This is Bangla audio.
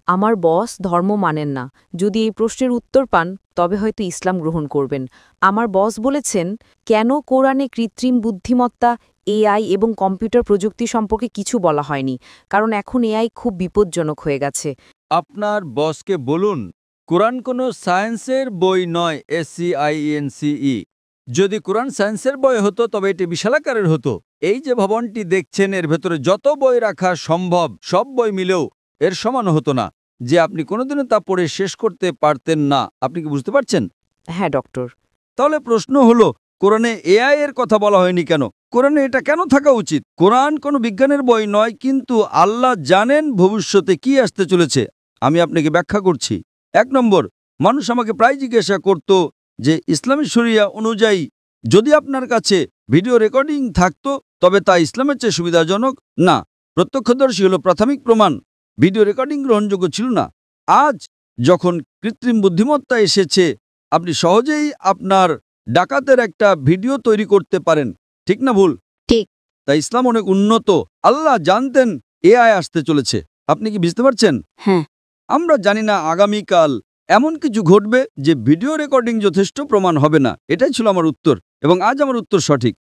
আমার বস ধর্ম মানেন না। যদি এই প্রশ্নের উত্তর পান তবে হয়তো ইসলাম গ্রহণ করবেন। আমার বস বলেছেন, কেন কোরআনে কৃত্রিম বুদ্ধিমত্তা, এআই এবং কম্পিউটার প্রযুক্তি সম্পর্কে কিছু বলা হয়নি? কারণ এখন এআই খুব বিপজ্জনক হয়ে গেছে। আপনার বসকে বলুন, কোরআন কোনো সায়েন্সের বই নয়। SCIENCE। যদি কোরআন সায়েন্সের বই হতো তবে এটি বিশালাকারের হতো। এই যে ভবনটি দেখছেন, এর ভেতরে যত বই রাখা সম্ভব সব বই মিলেও এর সমান হতো না, যে আপনি কোনোদিনও তা পড়ে শেষ করতে পারতেন না। আপনি কি বুঝতে পারছেন? হ্যাঁ ডক্টর। তাহলে প্রশ্ন হলো, কোরআনে এআই এর কথা বলা হয়নি কেন? কোরআনে এটা কেন থাকা উচিত? কোরআন কোনো বিজ্ঞানের বই নয়, কিন্তু আল্লাহ জানেন ভবিষ্যতে কি আসতে চলেছে। আমি আপনাকে ব্যাখ্যা করছি। ১ নম্বর, মানুষ আমাকে প্রায় জিজ্ঞাসা করত যে ইসলামী শরিয়া অনুযায়ী যদি আপনার কাছে ভিডিও রেকর্ডিং থাকতো তবে তা ইসলামের চেয়ে সুবিধাজনক না। প্রত্যক্ষদর্শী হলো প্রাথমিক প্রমাণ। ভিডিও রেকর্ডিং গ্রহণযোগ্য ছিল না। আজ যখন কৃত্রিম বুদ্ধিমত্তা এসেছে, আপনি সহজেই আপনার ডাকাতের একটা ভিডিও তৈরি করতে পারেন। ঠিক না ভুল? ঠিক। তাই ইসলাম অনেক উন্নত। আল্লাহ জানতেন এআই আসতে চলেছে। আপনি কি বুঝতে পারছেন? হ্যাঁ। আমরা জানি না আগামীকাল এমন কিছু ঘটবে যে ভিডিও রেকর্ডিং যথেষ্ট প্রমাণ হবে না। এটাই ছিল আমার উত্তর, এবং আজ আমার উত্তর সঠিক।